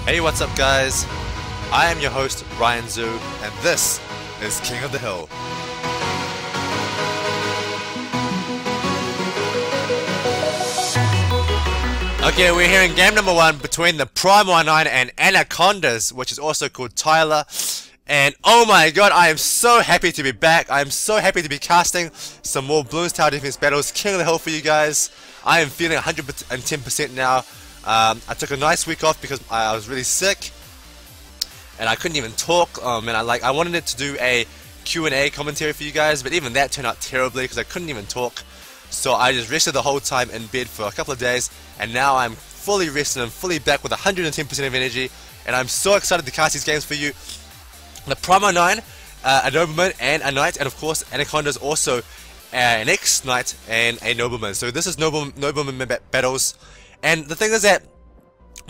Hey, what's up guys? I am your host, Ryan Zoo, and this is King of the Hill. Okay, we're here in game number 1 between the Theprimeone9 and Anacondaz, which is also called Tyler. And oh my god, I am so happy to be back. I am so happy to be casting some more Bloons TD Battles, King of the Hill for you guys. I am feeling 110% now. I took a nice week off because I was really sick and I couldn't even talk. And I wanted it to do a Q&A commentary for you guys, but even that turned out terribly because I couldn't even talk. So I just rested the whole time in bed for a couple of days, and now I'm fully rested and fully back with 110% of energy, and I'm so excited to cast these games for you. The Theprimeone9, a Nobleman and a Knight, and of course Anacondaz also an ex-Knight and a Nobleman. So this is Nobleman Battles. And the thing is that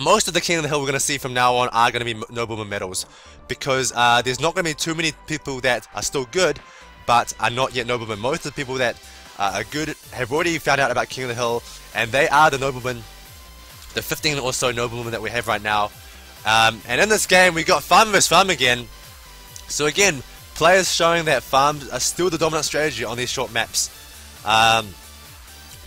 most of the King of the Hill we're going to see from now on are going to be Nobleman Battles, because there's not going to be too many people that are still good but are not yet Nobleman. Most of the people that are good have already found out about King of the Hill, and they are the Nobleman, the 15 or so Noblemen that we have right now. And in this game we got farm vs farm again. So again, players showing that farms are still the dominant strategy on these short maps.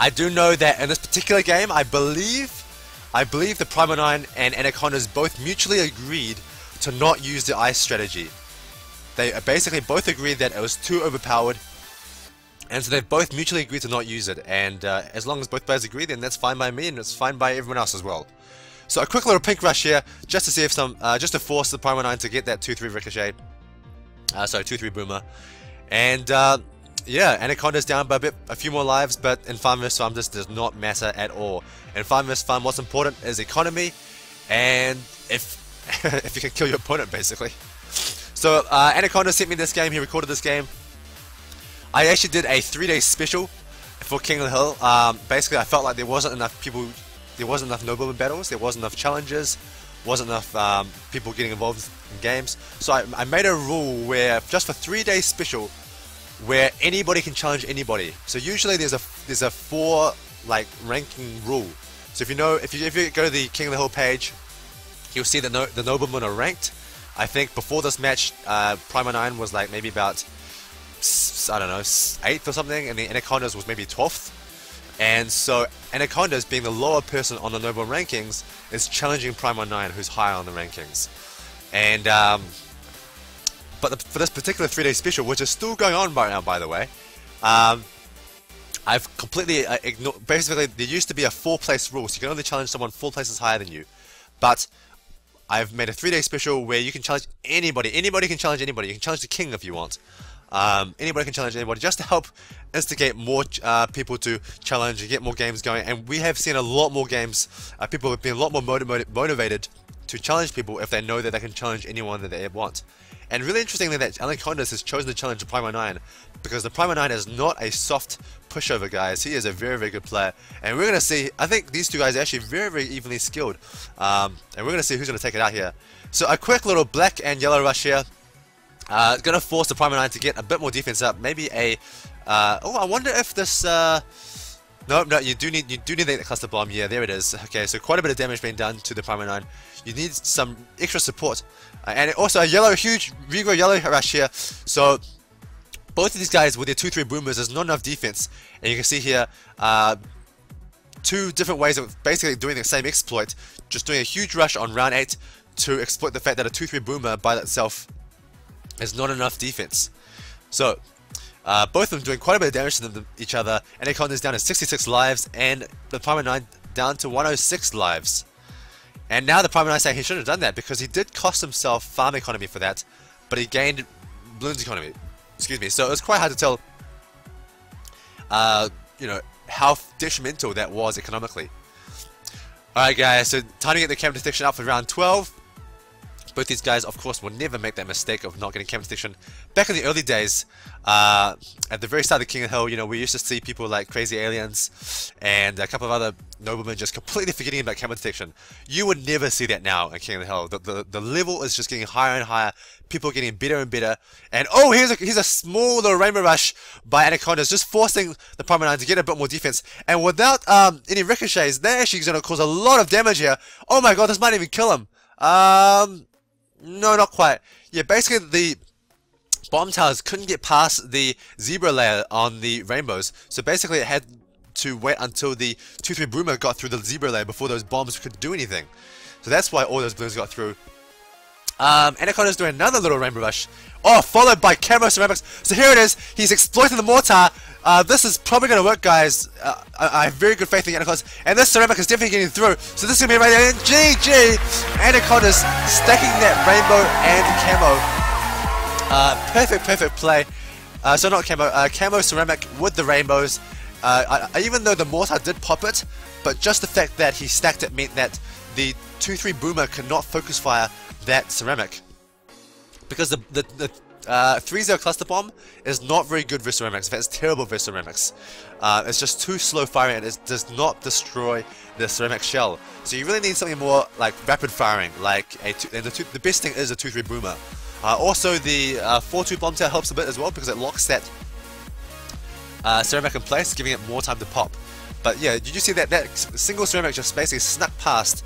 I do know that in this particular game, I believe the Theprimeone9 and Anacondaz both mutually agreed to not use the ice strategy. They basically both agreed that it was too overpowered, and so they both mutually agreed to not use it. And as long as both players agree, then that's fine by me, and it's fine by everyone else as well. So a quick little pink rush here, just to see if just to force the Theprimeone9 to get that 2-3 ricochet, sorry, 2-3 boomer, and. Yeah, Anacondaz down by a few more lives, but in farm vs farm this does not matter at all. In farm vs farm, what's important is economy, and if you can kill your opponent, basically. So Anacondaz sent me this game. He recorded this game. I actually did a 3-day special for King of the Hill. Basically, I felt like there wasn't enough people, there wasn't enough Nobleman battles, there wasn't enough challenges, wasn't enough people getting involved in games. So I made a rule where just for 3-day special, where anybody can challenge anybody. So usually there's a 4 like ranking rule. So if you go to the King of the Hill page, you'll see that the Noblemen are ranked. I think before this match, Theprimeone9 was like maybe about, I don't know, 8th or something, and the Anacondaz was maybe 12th. And so Anacondaz, being the lower person on the Nobleman rankings, is challenging Theprimeone9, who's higher on the rankings. And but for this particular 3-day special, which is still going on right now, by the way, I've completely ignored. Basically, there used to be a 4-place rule, so you can only challenge someone 4 places higher than you. But I've made a 3-day special where you can challenge anybody. Anybody can challenge anybody. You can challenge the king if you want. Anybody can challenge anybody, just to help instigate more people to challenge and get more games going. And we have seen a lot more games. People have been a lot more motivated to challenge people if they know that they can challenge anyone that they want. And really interestingly, that Anacondaz has chosen to challenge the Theprimeone9, because the Theprimeone9 is not a soft pushover, guys. He is a very, very good player, and we're going to see. I think these two guys are actually very, very evenly skilled, and we're going to see who's going to take it out here. So a quick little black and yellow rush here. It's going to force the Theprimeone9 to get a bit more defense up. Maybe a. Oh, I wonder if this. No, you do need that cluster bomb. Yeah, there it is. Okay, so quite a bit of damage being done to the Theprimeone9. You need some extra support, and also a huge regrow yellow rush here. So both of these guys with their 2-3 boomers, there's not enough defense, and you can see here 2 different ways of basically doing the same exploit. Just doing a huge rush on round 8 to exploit the fact that a 2-3 boomer by itself is not enough defense. So both of them doing quite a bit of damage to each other. Anacondaz is down to 66 lives, and the Theprimeone9 down to 106 lives. And now the Theprimeone9 saying he shouldn't have done that, because he did cost himself farm economy for that, but he gained Bloons economy. Excuse me. So it was quite hard to tell, you know, how detrimental that was economically. Alright guys, so time to get the camera detection up for round 12. Both these guys, of course, will never make that mistake of not getting camera detection. Back in the early days, at the very start of the King of the Hill, you know, we used to see people like Crazy Aliens and a couple of other Noblemen just completely forgetting about camera detection. You would never see that now in King of the Hill. The level is just getting higher and higher. People are getting better and better. And oh, here's a small little rainbow rush by Anacondaz, just forcing the Theprimeone9 to get a bit more defense. And without any ricochets, they're actually going to cause a lot of damage here. Oh my god, this might even kill him. No, not quite. Yeah, basically the bomb towers couldn't get past the zebra layer on the rainbows, so basically it had to wait until the 2-3 Boomer got through the zebra layer before those bombs could do anything. So that's why all those balloons got through. Anacondaz doing another little rainbow rush. Oh, followed by Camo Ceramics. So here it is. He's exploiting the mortar. This is probably going to work, guys. I have very good faith in Anacondaz. And this ceramic is definitely getting through. So this is going to be right there. GG! Anacondaz stacking that rainbow and camo. Perfect play. So not camo, camo ceramic with the rainbows. Even though the mortar did pop it, but just the fact that he stacked it meant that the 2-3 Boomer could not focus fire that ceramic. Because the 3-0 cluster bomb is not very good versus ceramics. In fact, it's terrible versus ceramics. It's just too slow firing and it does not destroy the ceramic shell. So you really need something more like rapid firing, like the best thing is a 2-3 Boomer. Also, the 4-2 bomb tail helps a bit as well because it locks that ceramic in place, giving it more time to pop. But yeah, did you see that single ceramic just basically snuck past,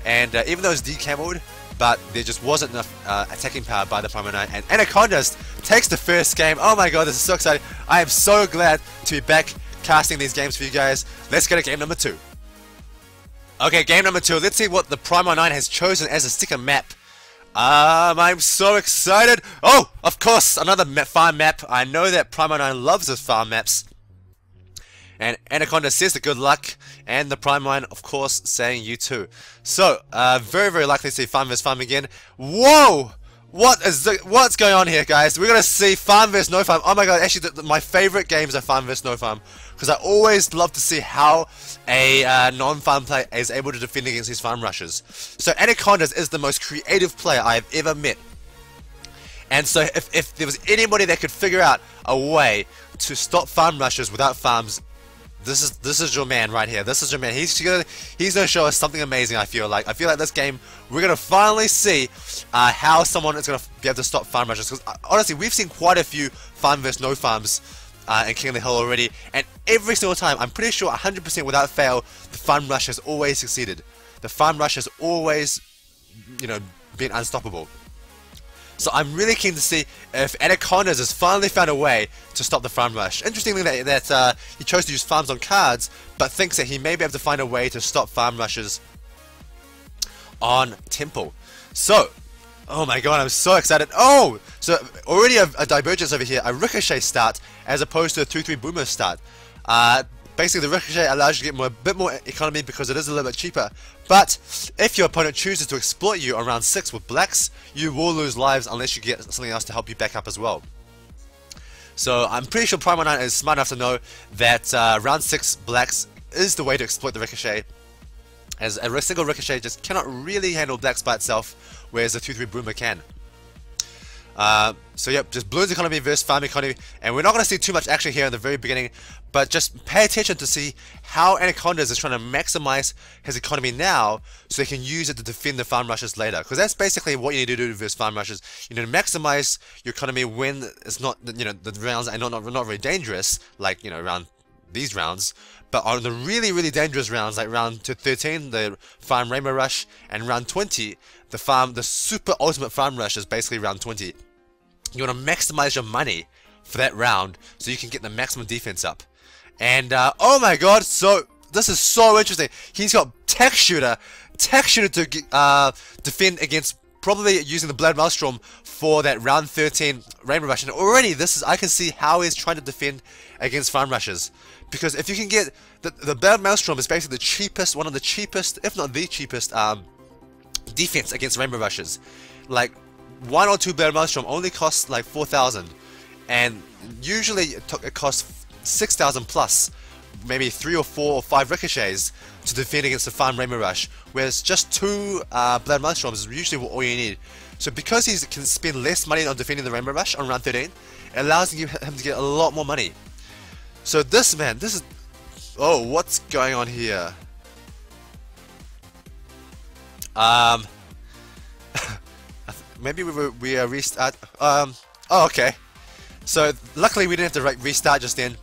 and even though it's decamoed, but there just wasn't enough attacking power by the Theprimeone9, and Anacondaz takes the first game. Oh my god, this is so exciting. I am so glad to be back casting these games for you guys. Let's go to game number 2. Okay, game number 2. Let's see what the Theprimeone9 has chosen as a sticker map. I'm so excited. Oh, of course, another farm map. I know that Theprimeone9 loves his farm maps. And Anacondaz says the good luck, and the Theprimeone9, of course, saying you too. So, very likely to see farm vs farm again. Whoa! What's going on here, guys? We're gonna see farm vs no farm. Oh my god, actually, my favorite games are farm vs no farm, because I always love to see how a non-farm player is able to defend against these farm rushes. So Anacondaz is the most creative player I have ever met. And so if there was anybody that could figure out a way to stop farm rushes without farms, this is your man right here. This is your man. He's gonna show us something amazing. I feel like this game we're gonna finally see how someone is gonna be able to stop farm rushes. Because honestly, we've seen quite a few farm vs no farms in King of the Hill already, and every single time, I'm pretty sure 100% without fail, the farm rush has always succeeded. The farm rush has always, you know, been unstoppable. So I'm really keen to see if Anacondaz has finally found a way to stop the farm rush. Interestingly, that he chose to use farms on cards, but thinks that he may be able to find a way to stop farm rushes on Temple. So, oh my god, I'm so excited. Oh! So, already a divergence over here, a Ricochet start, as opposed to a 2-3 Boomer start. Basically, the Ricochet allows you to get a bit more economy because it is a little bit cheaper. But if your opponent chooses to exploit you on round 6 with blacks, you will lose lives unless you get something else to help you back up as well. So I'm pretty sure Theprimeone9 is smart enough to know that round 6 blacks is the way to exploit the Ricochet, as a single Ricochet just cannot really handle blacks by itself, whereas a 2-3 Boomer can. So yep, just Bloons economy versus farm economy, and we're not going to see too much action here in the very beginning, but just pay attention to see how Anacondaz is trying to maximize his economy now, so he can use it to defend the farm rushes later. Because that's basically what you need to do versus farm rushes. You need to maximize your economy when it's not, you know, the rounds are not very dangerous, like, you know, around these rounds. But on the really dangerous rounds, like round 13, the farm rainbow rush, and round 20, the super ultimate farm rush is basically round 20. You want to maximize your money for that round so you can get the maximum defense up. And oh my god, so this is so interesting. He's got tech shooter to defend against, probably using the Blood Maelstrom for that round 13 rainbow rush. And already I can see how he's trying to defend against farm rushes. Because if you can get the Blood Maelstrom is basically the cheapest, one of the cheapest, if not the cheapest, defense against rainbow rushes. Like 1 or 2 Blood Maelstrom only costs like 4,000, and usually it costs 6,000 plus, maybe 3 or 4 or 5 ricochets to defend against the farm rainbow rush, whereas just 2 Blood Maelstroms is usually all you need. So because he can spend less money on defending the rainbow rush on round 13, it allows him to get a lot more money. So this is, oh, what's going on here? Maybe we restart. Oh, okay. So luckily we didn't have to restart just then.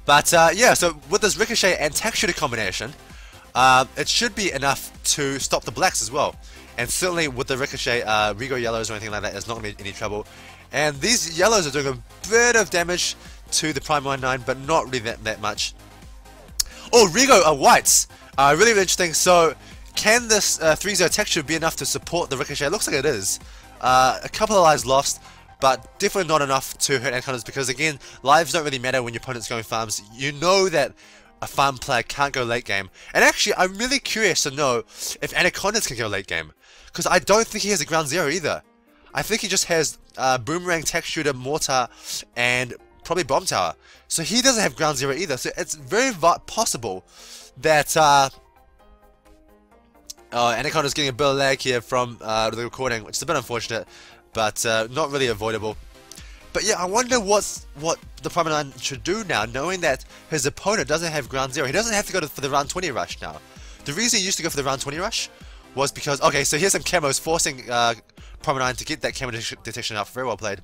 But yeah, so with this Ricochet and Tech Shooter combination, it should be enough to stop the blacks as well. And certainly with the ricochet, Rigo yellows or anything like that is not going to be any trouble. And these yellows are doing a bit of damage to the Theprimeone9, but not really that much. Oh, Rigo are whites. Really interesting. So, can this 3-0 texture be enough to support the ricochet? It looks like it is. A couple of lives lost, but definitely not enough to hurt Anacondaz, because again, lives don't really matter when your opponent's going farms. You know that a farm player can't go late game. And actually, I'm really curious to know if Anacondaz can go late game, because I don't think he has a ground 0 either. I think he just has Boomerang, Tech Shooter, Mortar, and probably Bomb Tower. So he doesn't have ground 0 either. So it's very possible that Anacondaz is getting a bit of lag here from the recording, which is a bit unfortunate, but not really avoidable. But yeah, I wonder what the Theprimeone9 should do now, knowing that his opponent doesn't have ground 0. He doesn't have to go for the round 20 rush now. The reason he used to go for the round 20 rush was because, okay, so here's some camos forcing Theprimeone9 to get that camo detection up. Very well played.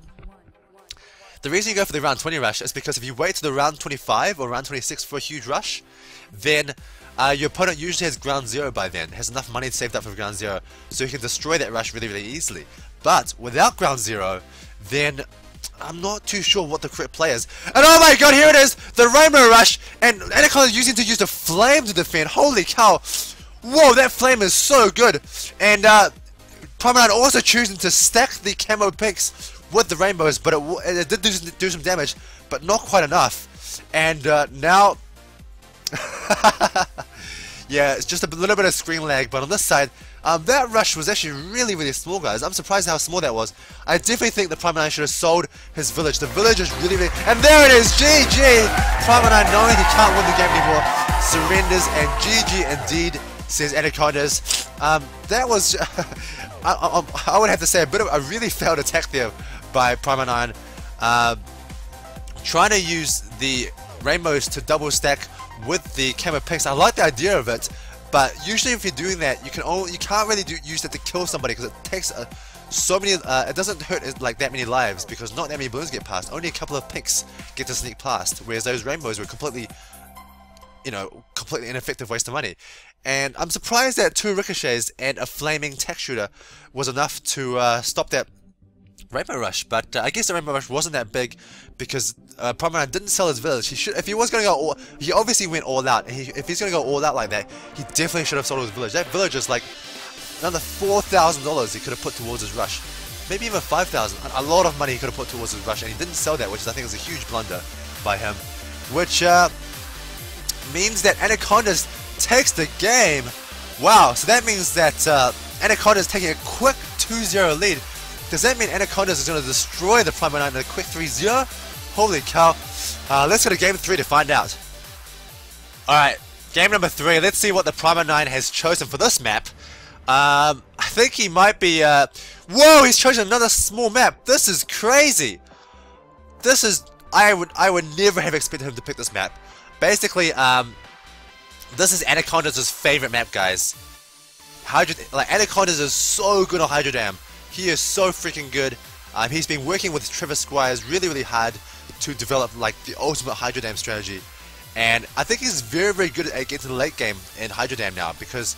The reason you go for the round 20 rush is because if you wait to the round 25 or round 26 for a huge rush, then your opponent usually has ground 0 by then, has enough money saved up for ground 0, so he can destroy that rush really easily. But without ground 0, then I'm not too sure what the correct play is. And oh my god, here it is! The Rainbow Rush! And Anacondaz is using to use the flame to defend. Holy cow! Whoa, that flame is so good! And Theprimeone9 also choosing to stack the camo picks with the rainbows, but it did do some damage, but not quite enough. And now... yeah, it's just a little bit of screen lag, but on this side, that rush was actually really small, guys. I'm surprised how small that was. I definitely think the Theprimeone9 should have sold his village. The village is really... And there it is! GG! Theprimeone9 knowing he can't win the game anymore, surrenders, and GG indeed, says Anacondaz. That was... I would have to say a bit of a really failed attack there by Theprimeone9. Trying to use the rainbows to double stack with the camo picks. I like the idea of it, but usually if you're doing that, you can't really use it to kill somebody, because it takes so many. It doesn't hurt like that many lives, because not that many balloons get past. Only a couple of picks get to sneak past, whereas those rainbows were completely, completely ineffective waste of money. And I'm surprised that 2 ricochets and a flaming tech shooter was enough to stop that Rainbow Rush, but I guess the Rainbow Rush wasn't that big because Theprimeone9 didn't sell his village. If he was going to go he obviously went all out. And if he's going to go all out like that, he definitely should have sold his village. That village is like another $4,000 he could have put towards his rush. Maybe even $5,000. A lot of money he could have put towards his rush, and he didn't sell that, which I think is a huge blunder by him. Which means that Anacondaz takes the game. Wow, so that means that Anacondaz is taking a quick 2-0 lead. Does that mean Anacondaz is going to destroy the Theprimeone9 in a quick 3-0? Holy cow. Let's go to game 3 to find out. Alright, game number 3. Let's see what the Theprimeone9 has chosen for this map. I think he might be... Whoa, he's chosen another small map. This is crazy. This is... I would never have expected him to pick this map. Basically, this is Anacondaz' favorite map, guys. Anacondaz is so good on Hydro Dam. He is so freaking good. He's been working with Trevor Squires really hard to develop like the ultimate Hydro Dam strategy. And I think he's very good at getting to the late game in Hydro Dam now, because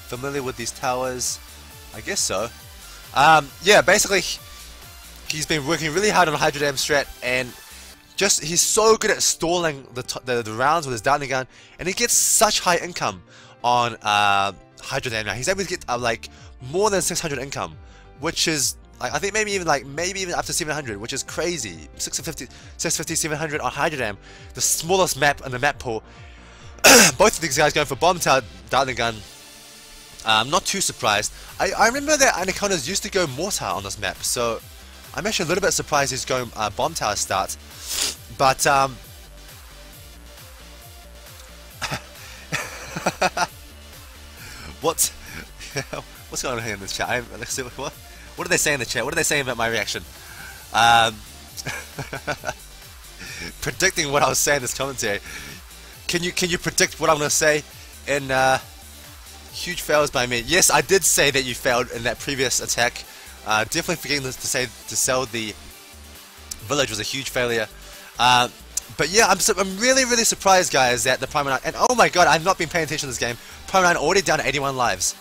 familiar with these towers? I guess so. Yeah, basically he's been working really hard on Hydro Dam strat, and he's so good at stalling the rounds with his Darting Gun, and he gets such high income on Hydro Dam now. He's able to get like more than 600 income, which is I think maybe even up to 700, which is crazy. 650, 700 on Hydro Dam, the smallest map in the map pool. Both of these guys going for Bomb Tower, Darting Gun. I'm not too surprised. I remember that Anacondaz used to go Mortar on this map, so I'm actually a little bit surprised he's going Bomb Tower start. But what's going on here in this chat? What did they say in the chat? What did they say about my reaction? Predicting what I was saying in this commentary. Can you predict what I'm going to say in huge fails by me? Yes, I did say that you failed in that previous attack. Definitely forgetting to sell the village was a huge failure. But yeah, I'm really surprised, guys, that the Theprimeone9, and oh my god, I've not been paying attention to this game. Theprimeone9 already down to 81 lives.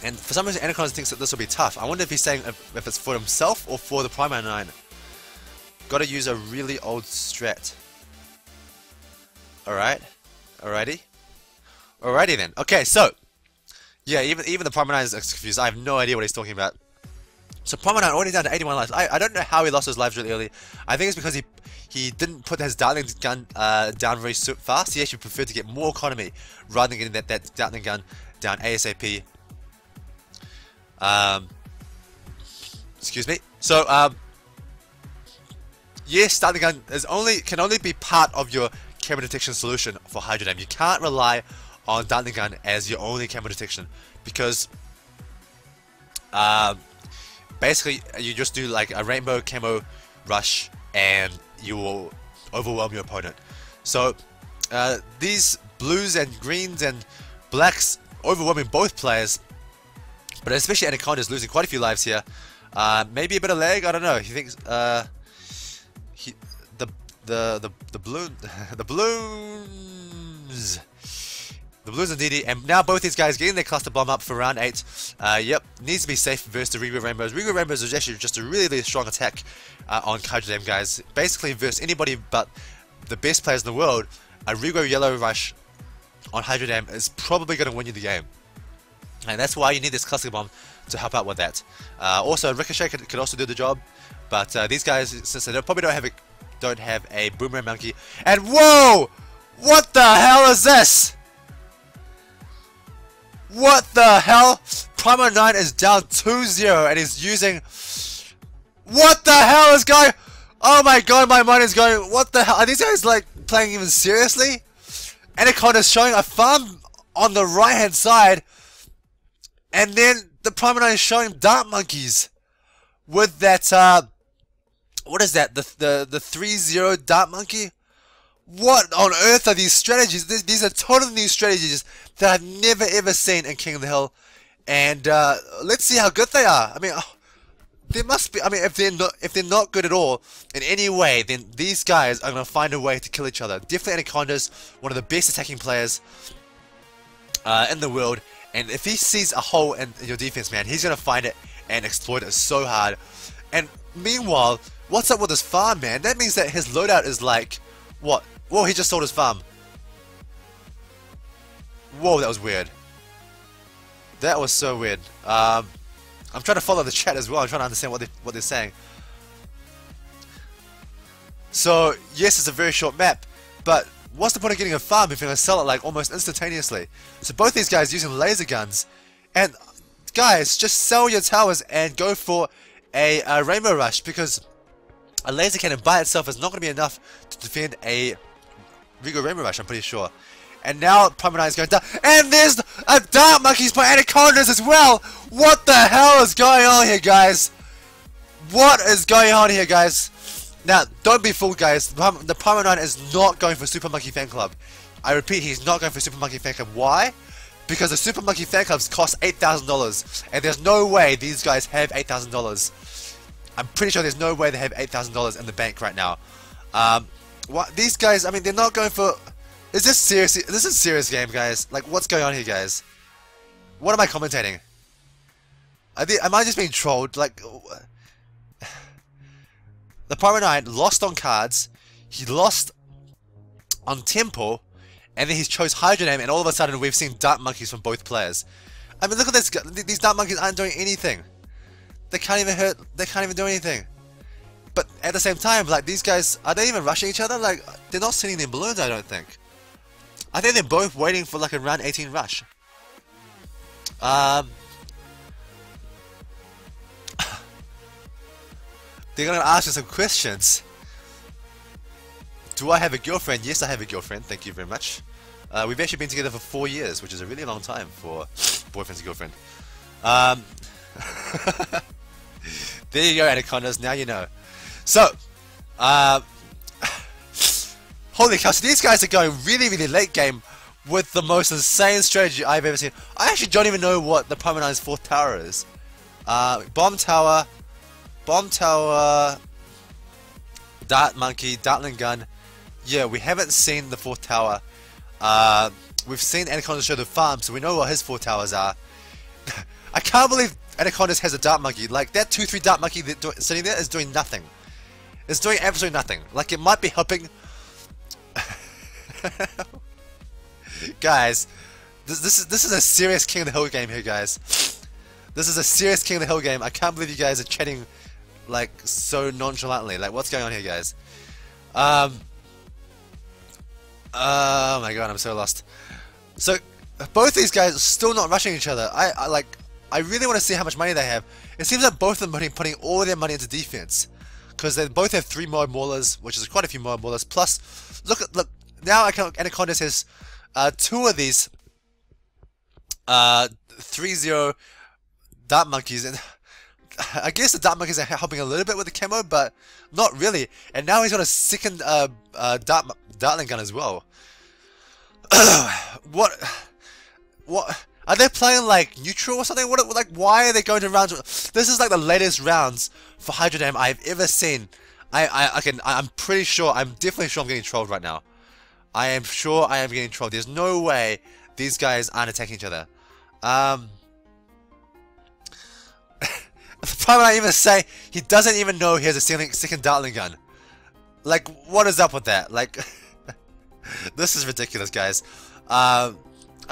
And for some reason, Anacondaz thinks that this will be tough. I wonder if he's saying if it's for himself or for the Theprimeone9. Gotta use a really old strat. Alright. Alrighty then. Okay, so yeah, even the Theprimeone9 is confused. I have no idea what he's talking about. So Theprimeone9 already down to 81 lives. I don't know how he lost his lives really early. I think it's because he didn't put his Dartling gun down very fast. He actually preferred to get more economy rather than getting that Dartling gun down ASAP. Excuse me. So yes, Dartling gun can only be part of your camera detection solution for Hydro Dam. You can't rely on Dartling gun as your only camera detection because basically you just do like a rainbow camo rush and you will overwhelm your opponent. So these blues and greens and blacks overwhelming both players, but especially Anacondaz is losing quite a few lives here. Maybe a bit of lag, I don't know. He thinks the Bloons and TD, and now both these guys getting their cluster bomb up for round 8. Yep, needs to be safe versus the Regal Rainbows. Regal Rainbows is actually just a really strong attack on Hydro Dam, guys. Basically versus anybody but the best players in the world, a Regal Yellow Rush on Hydro Dam is probably going to win you the game. And that's why you need this cluster bomb to help out with that. Also, Ricochet could also do the job, but these guys, since they probably don't have a Boomerang Monkey, and whoa! What the hell is this? What the hell? Theprimeone9 is down 2-0 and he's using... What the hell is going... Oh my god, my mind is going... What the hell? Are these guys like playing even seriously? Anacondaz is showing a farm on the right hand side, and then the Theprimeone9 is showing Dart Monkeys with that what is that? The 3-0 Dart Monkey? What on earth are these strategies? These are totally new strategies that I've never ever seen in King of the Hill, and let's see how good they are. I mean, there must be. I mean, if they're not good at all in any way, then these guys are gonna find a way to kill each other. Definitely Anacondaz, one of the best attacking players in the world, and if he sees a hole in your defense, man, he's gonna find it and exploit it so hard. And meanwhile, what's up with his farm, man? That means that his loadout is like what? Whoa, he just sold his farm. Whoa, that was weird. That was so weird. I'm trying to follow the chat as well. I'm trying to understand what they're saying. So, yes, it's a very short map, but what's the point of getting a farm if you're going to sell it like almost instantaneously? So both these guys using laser guns, and guys, just sell your towers and go for a Rainbow Rush, because a laser cannon by itself is not going to be enough to defend a Regal Rainbow Rush, I'm pretty sure. And now Theprimeone9 is going down, and there's a Dart Monkeys by Anacondaz as well! What the hell is going on here, guys? What is going on here, guys? Now, don't be fooled, guys. The Theprimeone9 is not going for Super Monkey Fan Club. I repeat, he's not going for Super Monkey Fan Club. Why? Because the Super Monkey Fan Clubs cost $8,000, and there's no way these guys have $8,000. I'm pretty sure there's no way they have $8,000 in the bank right now. What these guys? I mean, they're not going for. Is this seriously? This is a serious game, guys. Like, what's going on here, guys? What am I commentating? Am I just being trolled? Like, the Theprimeone9 lost on cards. He lost on tempo, and then he chose Hydro Dam, and all of a sudden we've seen Dart Monkeys from both players. I mean, look at this. These Dart Monkeys aren't doing anything. They can't even hurt. They can't even do anything. But at the same time, like, these guys, are they even rushing each other? Like, they're not sending their balloons, I don't think. I think they're both waiting for like a round 18 rush. They're gonna ask you some questions. Do I have a girlfriend? Yes, I have a girlfriend. Thank you very much. We've actually been together for 4 years, which is a really long time for boyfriend and girlfriend. There you go, Anacondaz. Now you know. So, holy cow, so these guys are going really late game with the most insane strategy I've ever seen. I actually don't even know what the Theprimeone9's 4th tower is. Bomb tower, Dart Monkey, Dartling Gun. Yeah, we haven't seen the 4th tower. We've seen Anacondaz show the farm, so we know what his 4 towers are. I can't believe Anacondaz has a Dart Monkey. Like, that 2-3 Dart Monkey sitting there is doing nothing. It's doing absolutely nothing. Like, it might be helping. Guys, this is a serious King of the Hill game here, guys. This is a serious King of the Hill game. I can't believe you guys are chatting like so nonchalantly. Like, what's going on here, guys? Oh my god, I'm so lost. So both these guys are still not rushing each other. I really want to see how much money they have. It seems like both of them are putting all their money into defense, because they both have 3 Moab Maulers, which is quite a few Moab Maulers. Plus, look now Anacondaz has 2 of these 3-0 Dart Monkeys, and I guess the Dart Monkeys are helping a little bit with the camo, but not really. And now he's got a second Dartling Gun as well. What are they playing, like neutral or something? Like, why are they going to rounds? This is like the latest rounds for Hydrodam I've ever seen. I'm pretty sure, I'm definitely sure I'm getting trolled right now. I am sure I am getting trolled. There's no way these guys aren't attacking each other. Probably not even say he doesn't even know he has a second Dartling Gun. Like, what is up with that? Like, this is ridiculous, guys. I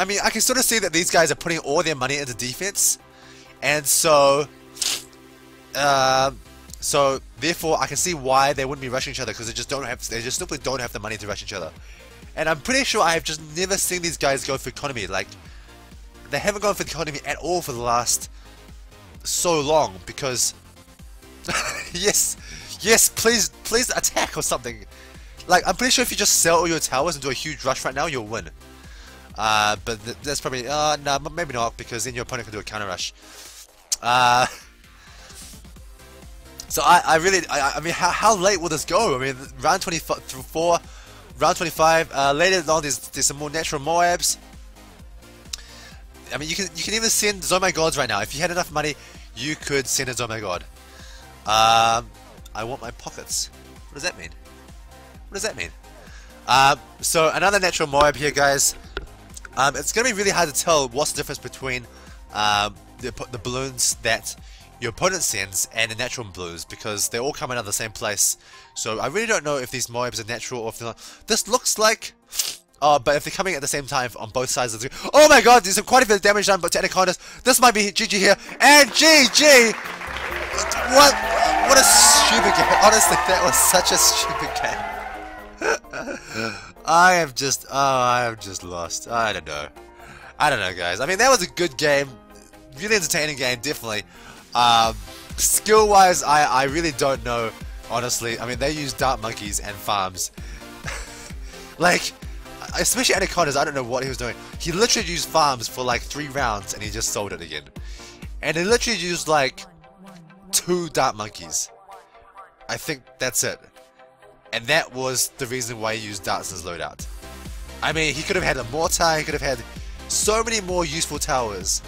mean, I can sort of see that these guys are putting all their money into defense, and so therefore I can see why they wouldn't be rushing each other, because they just simply don't have the money to rush each other. And I'm pretty sure I have just never seen these guys go for economy. Like, they haven't gone for the economy at all for the last so long, because yes, please attack or something. Like, I'm pretty sure if you just sell all your towers and do a huge rush right now, you'll win. But that's probably no, maybe not, because then your opponent can do a counter rush. So I mean, how late will this go? I mean, round 24, round 25. Later on, there's some more natural Moabs. I mean, you can even send Zomai Gods right now. If you had enough money, you could send a Zomai God. I want my pockets. What does that mean? What does that mean? So another natural Moab here, guys. It's going to be really hard to tell what's the difference between the balloons that your opponent sends and the natural balloons, because they all come out of the same place. So I really don't know if these Moabs are natural or if they're not. This looks like... Oh, but if they're coming at the same time on both sides of the... Oh my god, there's quite a bit of damage done to Anacondaz. This might be GG here. And GG! What a stupid game. Honestly, that was such a stupid game. I am just lost. I don't know, guys. I mean, that was a good game. Really entertaining game, definitely. Skill-wise, I really don't know, honestly. I mean, they use Dart Monkeys and farms. Like... Especially Anacondaz, I don't know what he was doing. He literally used farms for like 3 rounds and he just sold it again. And he literally used like 2 Dart Monkeys. I think that's it. And that was the reason why he used darts in his loadout. I mean, he could have had a mortar, he could have had so many more useful towers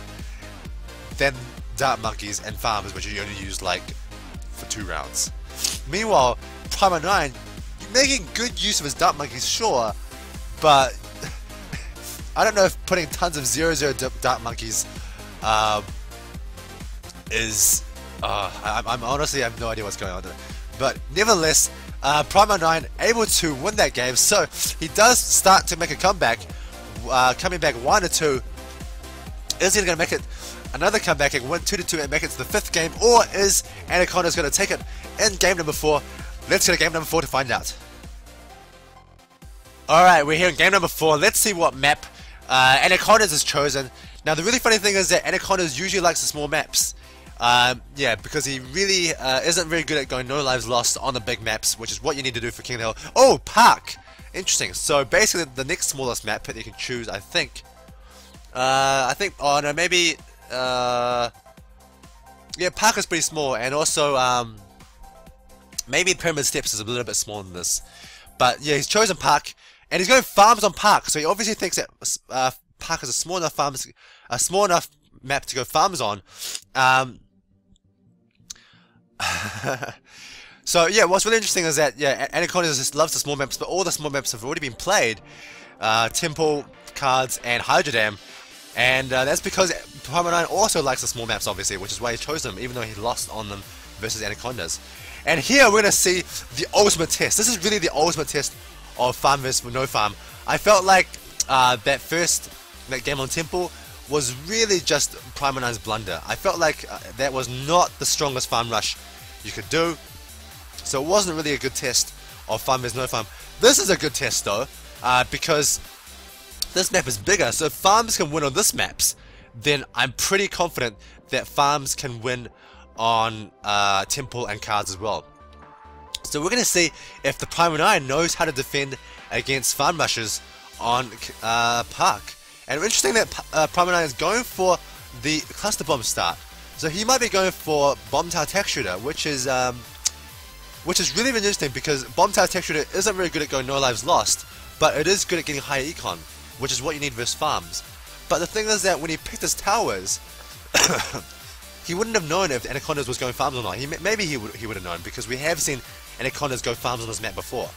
than Dart Monkeys and farms, which he only used like for 2 rounds. Meanwhile, Theprimeone9, making good use of his Dart Monkeys, sure, but I don't know if putting tons of 0-0 Dart Monkeys is... I'm honestly, I have no idea what's going on there. But nevertheless, Theprimeone9 able to win that game, so he does start to make a comeback, coming back 1-2. Is he going to make it another comeback and win 2-2 and make it to the 5th game, or is Anacondaz going to take it in game number 4? Let's go to game number 4 to find out. Alright, we're here in game number 4. Let's see what map Anacondaz has chosen. Now, the really funny thing is that Anacondaz usually likes the small maps. Yeah, because he really isn't very good at going no lives lost on the big maps, which is what you need to do for King of the Hill. Oh, Park! Interesting. So, basically, the next smallest map that you can choose, I think, oh no, maybe, yeah, Park is pretty small, and also, maybe Pyramid Steps is a little bit smaller than this. But, yeah, he's chosen Park. And he's going farms on Park, so he obviously thinks that Park is a small enough map to go farms on. So yeah, what's really interesting is that Anacondaz just loves the small maps, but all the small maps have already been played. Temple, Cards, and Hydro Dam, and that's because Theprimeone9 also likes the small maps, obviously, which is why he chose them, even though he lost on them versus Anacondaz. And here we're gonna see the ultimate test. This is really the ultimate test of farm versus no farm. I felt like that game on Temple was really just Theprimeone9's blunder. I felt like that was not the strongest farm rush you could do. So it wasn't really a good test of farm versus no farm. This is a good test though, because this map is bigger. So if farms can win on this maps, then I'm pretty confident that farms can win on Temple and Cards as well. So we're going to see if the Theprimeone9 knows how to defend against farm rushes on Park. And interesting that Theprimeone9 is going for the cluster bomb start. So he might be going for bomb tower tech shooter, which is really interesting because bomb tower tech shooter isn't very good at going no lives lost, but it is good at getting higher econ, which is what you need versus farms. But the thing is that when he picked his towers, he wouldn't have known if Anacondaz was going farms or not. Maybe he would have known, because we have seen Anacondaz go farms on this map before.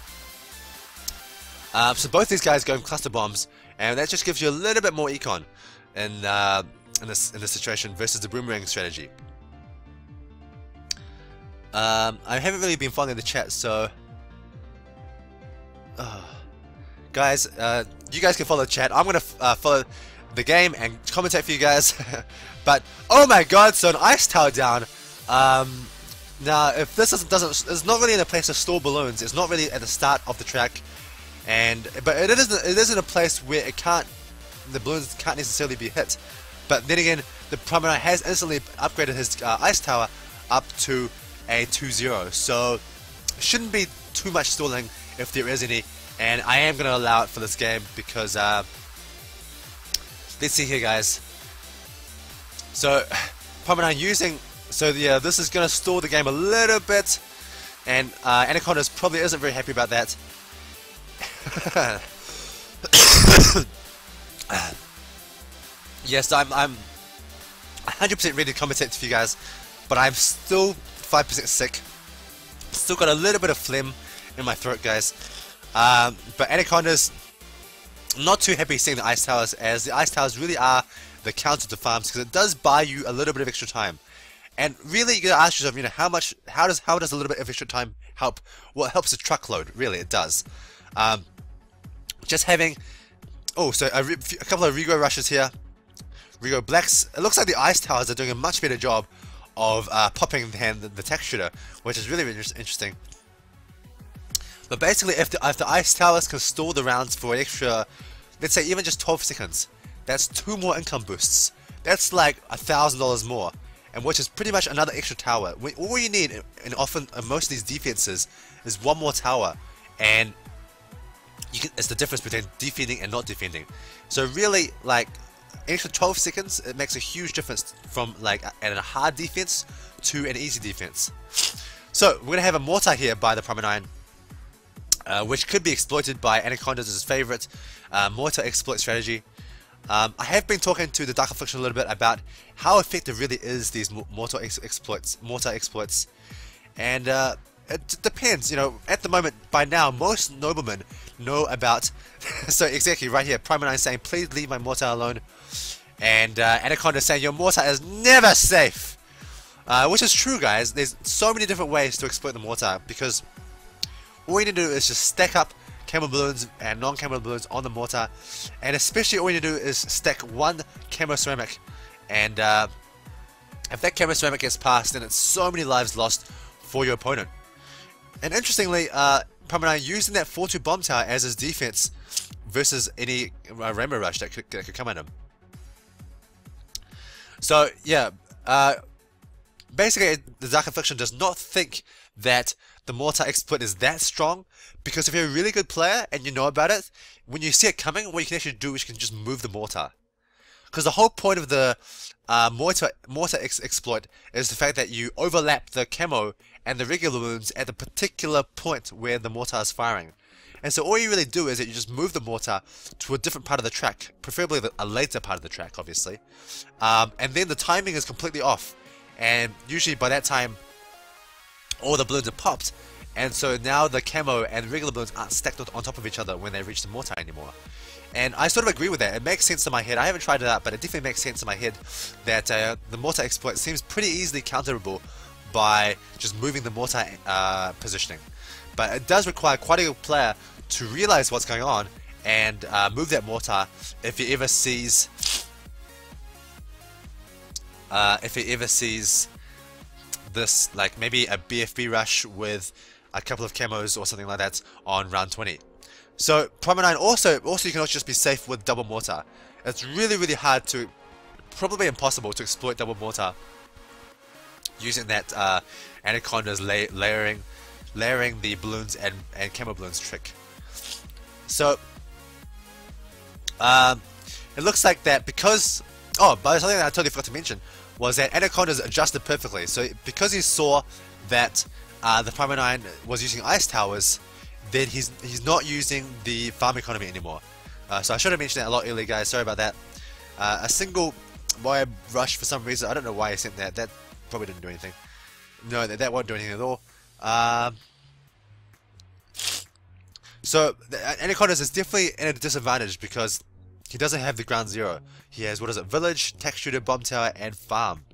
So both these guys go cluster bombs, and that just gives you a little bit more econ in this situation versus the boomerang strategy. I haven't really been following the chat, so guys, you guys can follow the chat. I'm gonna follow the game and commentate for you guys. But oh my god, so an ice tower down. Now if this it's not really in a place to store balloons. It's not really at the start of the track, but it is in a place where the balloons can't necessarily be hit. But then again, the Theprimeone9 has instantly upgraded his ice tower up to a 2-0, so shouldn't be too much stalling if there is any, and I am going to allow it for this game because let's see here, guys. So Theprimeone9 this is going to stall the game a little bit, and Anacondaz probably isn't very happy about that. Yes, I'm 100% ready to commentate for you guys, but I'm still 5% sick. Still got a little bit of phlegm in my throat, guys. But Anacondaz, not too happy seeing the ice towers, as the ice towers really are the counter to farms, because it does buy you a little bit of extra time. And really, you gotta ask yourself, how does a little bit of extra time help? Well, it helps a truckload. Really, it does. Just having a couple of Rego rushes here. Rego Blacks. It looks like the ice towers are doing a much better job of popping than the tech shooter, which is really interesting. But basically, if the ice towers can stall the rounds for an extra, let's say even just 12 seconds, that's 2 more income boosts. That's like $1,000 more, and which is pretty much another extra tower. All you need, and often in most of these defenses, is 1 more tower, and it's the difference between defending and not defending. So really, like, extra 12 seconds, it makes a huge difference from like a hard defense to an easy defense. So we're gonna have a mortar here by the Theprimeone9, which could be exploited by Anacondaz' favorite mortar exploit strategy. I have been talking to the Dark Affliction a little bit about how effective really is these mortar exploits, and it depends. At the moment, by now, most noblemen know about. So exactly right here, Theprimeone9 saying, "Please leave my mortar alone," and Anacondaz saying, "Your mortar is never safe," which is true, guys. There's so many different ways to exploit the mortar, because all you need to do is just stack up camo balloons and non-camo balloons on the mortar, and especially all you need to do is stack 1 camo ceramic, and if that camo ceramic gets past, then it's so many lives lost for your opponent. And interestingly, Theprimeone9 using that 4-2 bomb tower as his defense versus any rainbow rush that could come at him. So yeah, basically the Dark Affliction does not think that the mortar exploit is that strong, because if you're a really good player and you know about it, when you see it coming, what you can actually do is you can just move the mortar. Because the whole point of the mortar exploit is the fact that you overlap the camo and the regular balloons at the particular point where the mortar is firing. And so all you really do is that you just move the mortar to a different part of the track, preferably a later part of the track, obviously. And then the timing is completely off. And usually by that time, all the balloons are popped, and so now the camo and regular balloons aren't stacked on top of each other when they reach the mortar anymore. And I sort of agree with that. It makes sense in my head. I haven't tried it out, but it definitely makes sense in my head that the mortar exploit seems pretty easily counterable by just moving the mortar positioning. But it does require quite a good player to realize what's going on and move that mortar if he ever sees this, like maybe a BFB rush with a couple of camos or something like that on round 20. So Theprimeone9 also you can also just be safe with double mortar. It's really hard to, probably impossible to exploit double mortar using that Anacondaz layering the balloons and camo balloons trick. So it looks like that because but something that I totally forgot to mention was that Anacondaz adjusted perfectly. So because he saw that the Theprimeone9 was using ice towers, then he's not using the farm economy anymore. So I should have mentioned that a lot earlier, guys. Sorry about that. A single wire rush for some reason. I don't know why I sent that. That probably didn't do anything. No, that won't do anything at all. So Anacondaz is definitely in a disadvantage because he doesn't have the ground zero. He has, what is it, village, tech shooter, bomb tower, and farm.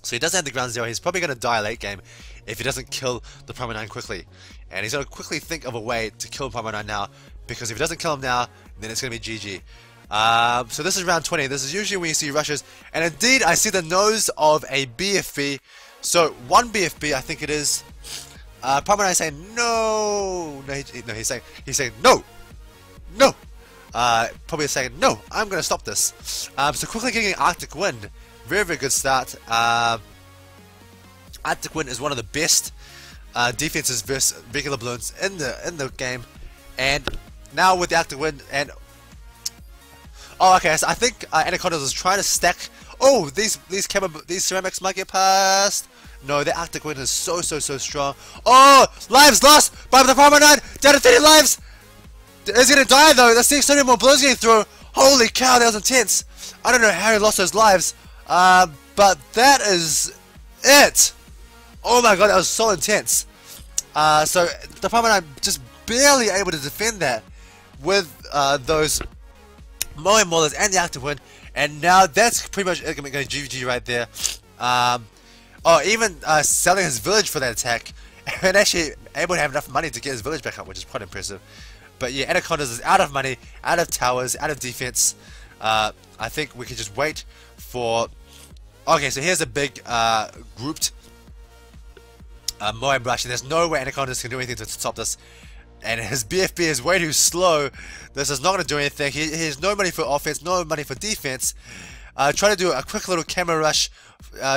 So he doesn't have the ground zero. He's probably going to die late game if he doesn't kill the Theprimeone9 quickly. And he's going to quickly think of a way to kill Theprimeone9 now, because if he doesn't kill him now, then it's going to be GG. So this is round 20. This is usually when you see rushes. And indeed, I see the nose of a BFB. So one BFB, I think it is. Theprimeone9 saying no. No, he's saying no. No. Probably saying no. I'm going to stop this. So quickly getting Arctic Wind. Very good start. Arctic Wind is one of the best defenses versus regular balloons in the game, and now with the Arctic Wind and okay, so I think Anacondaz is trying to stack. Oh, these ceramics might get past. No, the Arctic Wind is so strong. Oh, lives lost by the Theprimeone9. Down to 30 lives. Is he gonna die though? That's so many more balloons getting through. Holy cow, that was intense. I don't know how he lost those lives, but that is it. Oh my god, that was so intense. So the Theprimeone9 just barely able to defend that with those mowing maulers and the Arctic Wind, and now that's pretty much going to go GG right there. Even selling his village for that attack, and actually able to have enough money to get his village back up, which is quite impressive. But yeah, Anacondaz is out of money, out of towers, out of defense. I think we can just wait for. Okay, so here's a big grouped Moab rush, and there's no way Anacondaz can do anything to stop this. And his BFB is way too slow. This is not going to do anything. He has no money for offense, no money for defense. Trying to do a quick little camera rush,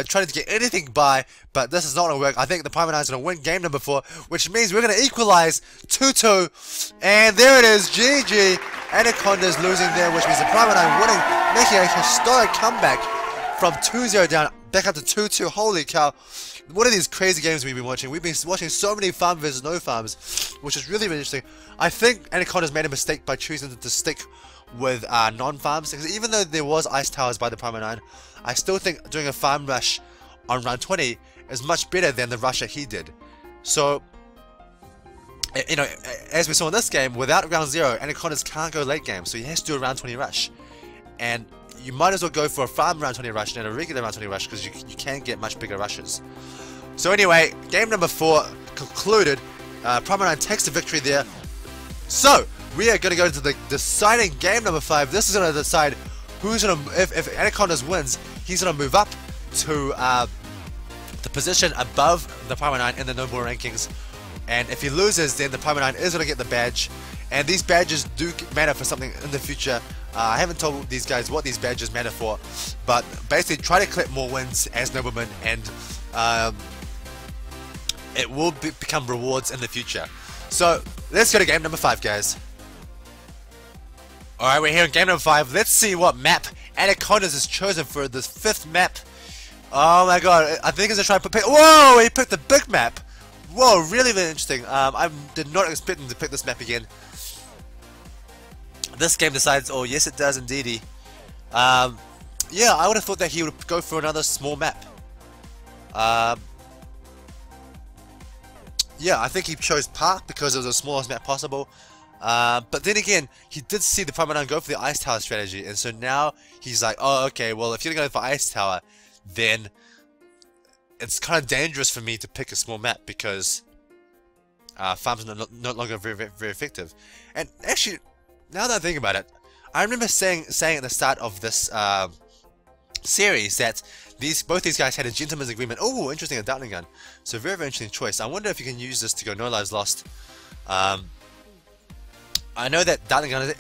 trying to get anything by, but this is not going to work. I think the Theprimeone9 is going to win game number 4, which means we're going to equalize 2-2. And there it is, GG. Anacondaz losing there, which means the Theprimeone9 winning, making a historic comeback from 2-0 down, back up to 2-2. Holy cow. One of these crazy games we've been watching. We've been watching so many farm versus no farms, which is really interesting. I think Anacondaz made a mistake by choosing to stick with non-farms, because even though there was ice towers by the Theprimeone9, I still think doing a farm rush on round 20 is much better than the rush that he did. So, you know, as we saw in this game, without ground zero, Anacondaz can't go late game, so he has to do a round 20 rush. And you might as well go for a farm round 20 rush than a regular round 20 rush, because you can get much bigger rushes. So anyway, game number 4 concluded. Theprimeone9 takes the victory there. So, we are going to go into the deciding game number 5. This is going to decide who's going to, if Anacondaz wins, he's going to move up to the position above the Theprimeone9 in the Noble rankings. And if he loses, then the Theprimeone9 is going to get the badge. And these badges do matter for something in the future. I haven't told these guys what these badges matter for, but basically try to collect more wins as Nobleman, and it will become rewards in the future. So let's go to game number 5, guys. Alright, we're here in game number 5. Let's see what map Anacondaz has chosen for this 5th map. Oh my god, I think he's going to try and pick. Whoa, he picked the big map. Whoa, really interesting. I did not expect him to pick this map again. This game decides, oh yes it does indeedy. Yeah, I would have thought that he would go for another small map. yeah, I think he chose Park because it was the smallest map possible. But then again, he did see the Theprimeone9 go for the Ice Tower strategy, and so now he's like, oh, okay, well, if you're gonna go for Ice Tower, then it's kind of dangerous for me to pick a small map because farms are no longer very effective. And actually, now that I think about it, I remember saying at the start of this series that both these guys had a gentleman's agreement. Oh, interesting, a Dartling gun. So very interesting choice. I wonder if you can use this to go no lives lost. I know that Dartling gun is,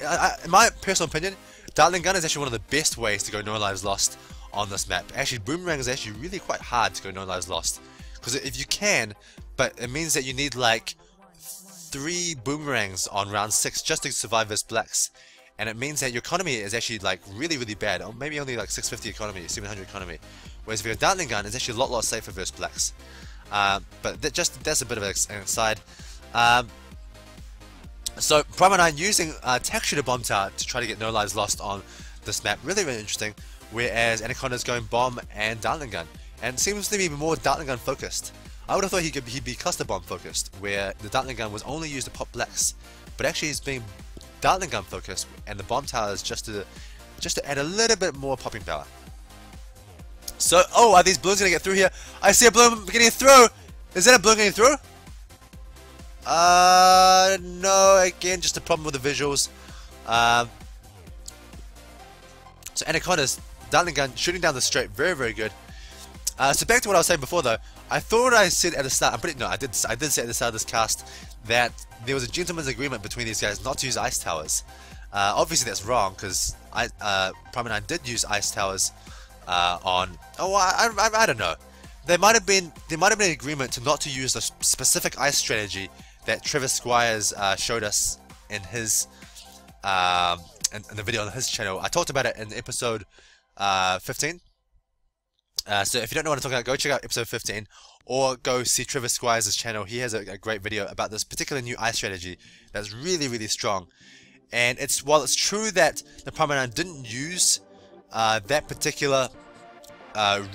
in my personal opinion, Dartling gun is actually one of the best ways to go no lives lost on this map. Actually, Boomerang is actually really quite hard to go no lives lost, because if you can, but it means that you need like 3 boomerangs on round 6 just to survive versus blacks, and it means that your economy is actually like really bad, or maybe only like 650 economy, 700 economy. Whereas if you're a Dartling gun, it's actually a lot safer versus blacks. But that's a bit of an aside. So Theprimeone9 using Tech Shooter Bomb Tower to try to get no lives lost on this map, really interesting. Whereas Anacondaz going bomb and Dartling gun, and seems to be more Dartling gun focused. I would have thought he'd be cluster bomb focused, where the Dartling gun was only used to pop blacks, but actually he's being Dartling gun focused, and the bomb tower is just to add a little bit more popping power. So, oh, are these balloons gonna get through here? I see a balloon getting through. Is that a balloon getting through? No. Again, just a problem with the visuals. So Anacondaz, Dartling gun shooting down the straight, very good. So back to what I was saying before, though. I thought I said at the start. I did say at the start of this cast that there was a gentleman's agreement between these guys not to use ice towers. Obviously, that's wrong because Theprimeone9 did use ice towers on. Oh, I don't know. There might have been an agreement to not to use the specific ice strategy that Travis Squires showed us in his in the video on his channel. I talked about it in episode 15. So if you don't know what I'm talking about, go check out episode 15 or go see Travis Squires' channel. He has a great video about this particular new ice strategy that's really strong. And while it's true that the Theprimeone9 didn't use that particular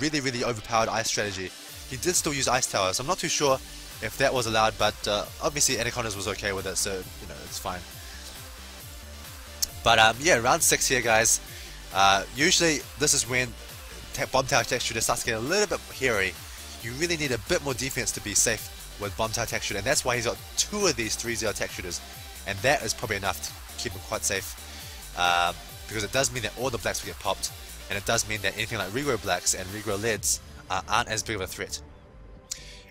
really overpowered ice strategy, he did still use ice towers. I'm not too sure if that was allowed, but obviously Anacondaz was okay with it, so you know, it's fine. But yeah, round 6 here, guys. Usually this is when Bomb Tower Tech Shooter starts to get a little bit hairy. You really need a bit more defense to be safe with Bomb Tower Tech Shooter, and that's why he's got 2 of these 3-0 Tech Shooters, and that is probably enough to keep him quite safe, because it does mean that all the blacks will get popped, and it does mean that anything like regrow blacks and regrow leads aren't as big of a threat.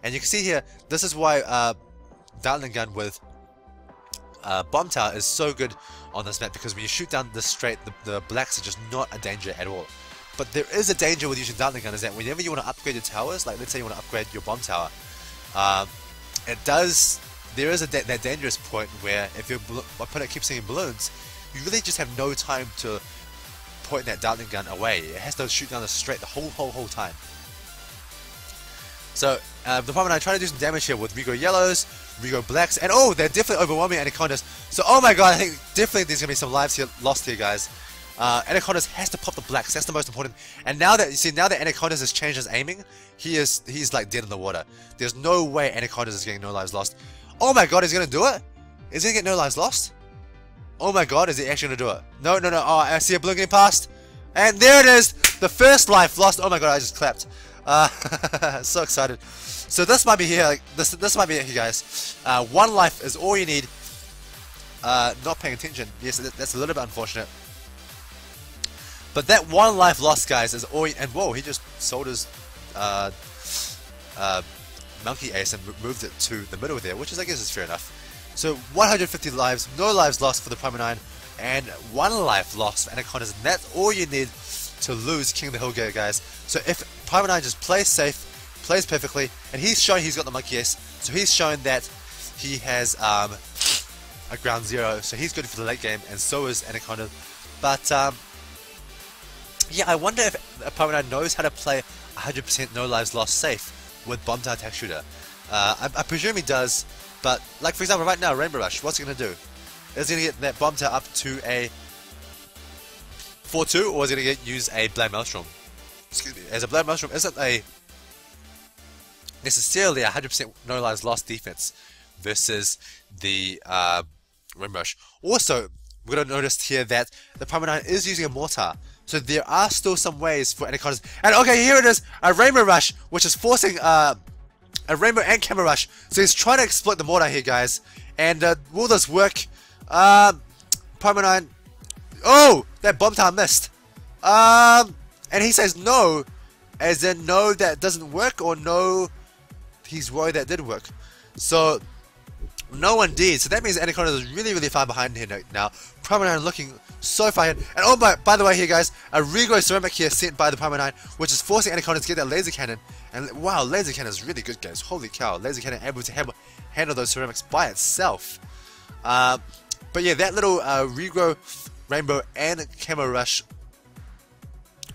And you can see here, this is why Dartling gun with Bomb Tower is so good on this map, because when you shoot down this straight, the blacks are just not a danger at all. But there is a danger with using Dartling gun, is that whenever you want to upgrade your towers, like let's say you want to upgrade your bomb tower, there is that dangerous point where if your opponent keeps sending balloons, you really just have no time to point that Dartling gun away. It has to shoot down the straight the whole time. So the Theprimeone9 trying to do some damage here with regrow yellows, regrow blacks, and oh, they're definitely overwhelming Anacondaz. So oh my god, I think definitely there's gonna be some lives here lost here, guys. Anacondaz has to pop the blacks. That's the most important. And now that Anacondaz has changed his aiming, he's like dead in the water. There's no way Anacondaz is getting no lives lost. Oh my god, he's gonna do it? Is he gonna get no lives lost? Oh my god, is he actually gonna do it? No. Oh, I see a balloon getting past, and there it is, the first life lost. Oh my god, I just clapped. So excited. So this might be here. Like, this might be it, guys. 1 life is all you need. Not paying attention. Yes, that's a little bit unfortunate. But that 1 life lost, guys, is all. And whoa, he just sold his monkey ace and moved it to the middle there, which I guess is fair enough. So 150 lives, no lives lost for the Theprimeone9, and 1 life lost for Anacondaz, and that's all you need to lose King of the Hill Gate, guys. So if Theprimeone9 just plays safe, plays perfectly, and he's showing he's got the monkey ace, so he's showing that he has a ground 0, so he's good for the late game, and so is Anacondaz. But yeah, I wonder if Theprimeone9 knows how to play 100% no lives lost safe with Bomb Tower Tech Shooter. I presume he does, but like for example right now, Rainbow Rush, what's he going to do? Is he going to get that Bomb Tower up to a 4-2, or is he going to use a Blood Maelstrom? Excuse me, as a Blood Maelstrom isn't a necessarily 100% no lives lost defense versus the Rainbow Rush. Also, we're going to notice here that the Theprimeone9 is using a mortar, so there are still some ways for Anacondaz. And okay, here it is, a Rainbow Rush, which is forcing a Rainbow and Camo Rush. So he's trying to exploit the mortar here, guys. And will this work? Theprimeone9, oh, that bomb tower missed. And he says no, as in no, that doesn't work, or no, he's worried that did work. So no one did. So that means Anacondaz is really, really far behind here now. Theprimeone9 looking so far ahead. And oh, by the way here, guys, a regrow ceramic here sent by the Theprimeone9, which is forcing Anacondaz to get that laser cannon. And wow, laser cannon is really good, guys. Holy cow, laser cannon able to handle those ceramics by itself. But yeah, that little regrow Rainbow and Camo Rush,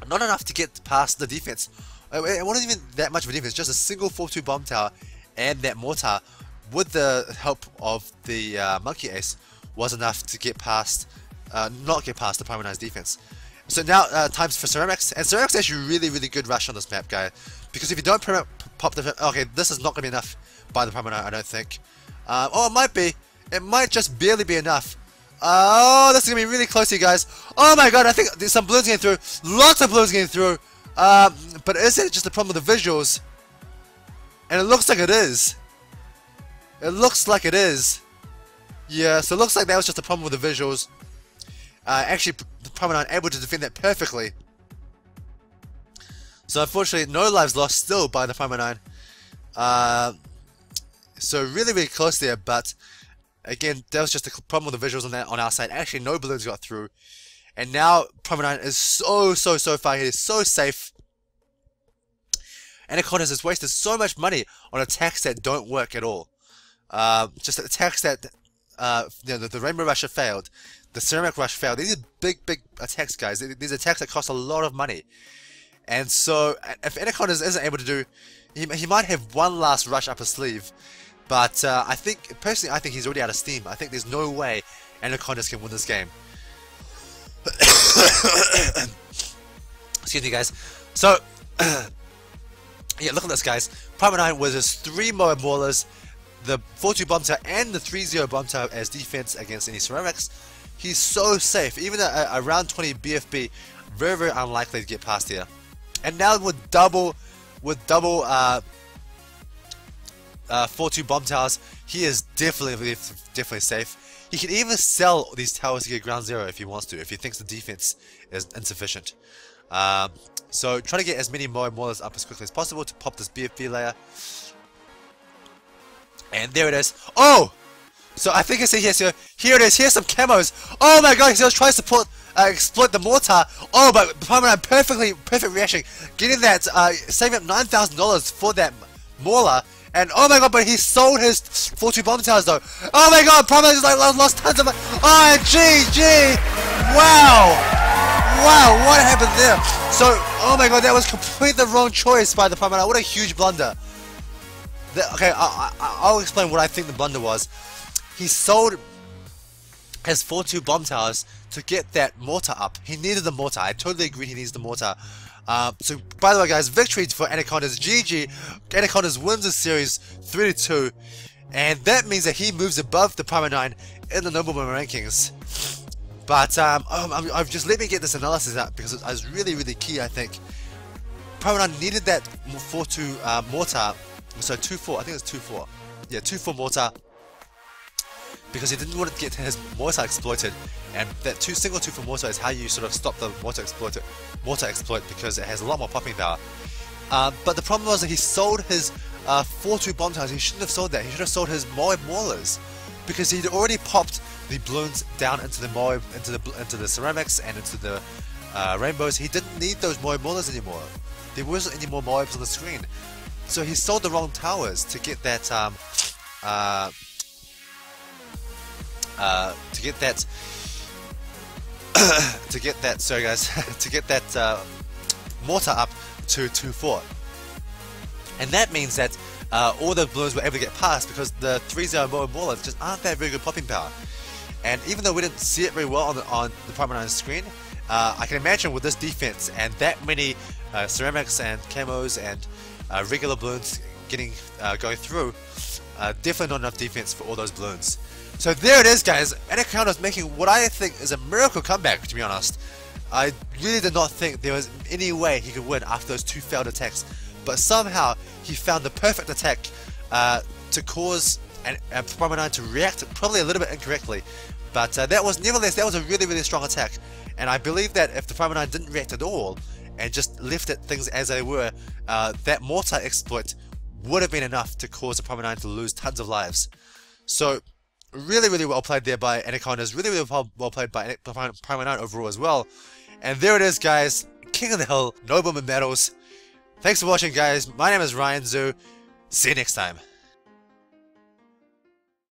not enough to get past the defense. It wasn't even that much of a defense, just a single 4-2 bomb tower and that mortar with the help of the Monkey Ace was enough to get past, not get past the Theprimeone9's defense. So now times for ceramics, and ceramics is actually really, really good rush on this map, guy, because if you don't pop the, okay, this is not going to be enough by the Theprimeone9, I don't think. Oh, it might be. It might just barely be enough. Oh, this is going to be really close here, guys. Oh my god, I think there's some balloons getting through. Lots of balloons getting through. But is it just a problem with the visuals? And it looks like it is. It looks like it is. Yeah, so it looks like that was just a problem with the visuals. Actually, the Theprimeone9 able to defend that perfectly. So unfortunately, no lives lost still by the Theprimeone9. So really, really close there, but again, that was just a problem with the visuals on our side. Actually, no balloons got through. And now Theprimeone9 is so far here, so safe. Anacondaz has wasted so much money on attacks that don't work at all. Just attacks that you know, the Rainbow Rush failed, the Ceramic Rush failed. These are big attacks, guys. These are attacks that cost a lot of money. And so, if Anacondaz isn't able to do, he might have one last rush up his sleeve. But I think, personally, I think he's already out of steam. I think there's no way Anacondaz can win this game. Excuse me, guys. So, yeah, look at this, guys. Theprimeone9 was his 3 Moab Maulers, the 4-2 bomb tower, and the 3-0 bomb tower as defense against any ceramics. He's so safe. Even a round 20 BFB, very unlikely to get past here. And now with double 4-2 bomb towers, he is definitely safe. He can even sell these towers to get ground 0 if he wants to, if he thinks the defense is insufficient. So try to get as many Moab Maulers up as quickly as possible to pop this BFB layer. And there it is. Oh! So I think I see here, so here it is. Here's some camos. Oh my god, he was trying to exploit the mortar. Oh, but Theprimeone9 perfect reaction. Getting that, saving up $9,000 for that Mauler. And oh my god, but he sold his 4-2 bomb towers though. Oh my god, Theprimeone9 just like lost tons of money. Oh, GG! Wow! Wow, what happened there? So, oh my god, that was completely the wrong choice by the Theprimeone9. What a huge blunder. Okay, I'll explain what I think the blunder was. He sold his 4-2 bomb towers to get that mortar up. He needed the mortar. I totally agree he needs the mortar. So, by the way, guys, victory for Anacondaz. GG. Anacondaz wins the series 3-2. And that means that he moves above the Theprimeone9 in the Nobleman rankings. But, I've just let me get this analysis out because it was really key, I think. Theprimeone9 needed that 4-2 mortar. So 2-4, I think it's 2-4. Yeah, 2-4 mortar. Because he didn't want to get his mortar exploited, and that single 2-4 mortar is how you sort of stop the mortar exploit because it has a lot more popping power. But the problem was that he sold his 4-2 bomb towers. He shouldn't have sold that. He should have sold his Moab Maulers because he'd already popped the balloons down into the Moab, into the ceramics and into the rainbows. He didn't need those Moab Maulers anymore. There wasn't any more Moabs on the screen. So he sold the wrong towers to get that sorry guys, to get that mortar up to 2-4. And that means that all the balloons were able to get past because the 3-0 Moab Maulers just aren't that very good popping power. And even though we didn't see it very well on the Theprimeone9 screen, I can imagine with this defense and that many ceramics and camos and regular balloons going through. Definitely not enough defense for all those balloons. So there it is, guys. Anacondaz making what I think is a miracle comeback, to be honest. I really did not think there was any way he could win after those 2 failed attacks, but somehow he found the perfect attack to cause Theprimeone9 to react probably a little bit incorrectly. But nevertheless, that was a really, really strong attack. And I believe that if Theprimeone9 didn't react at all and just left things as they were, that mortar exploit would have been enough to cause Theprimeone9 to lose tons of lives. So really, really well played there by Anacondaz. Really, really well played by Theprimeone9 overall as well. And there it is, guys. King of the Hill, Nobleman Battles. Thanks for watching, guys. My name is Ryan Zoo. See you next time.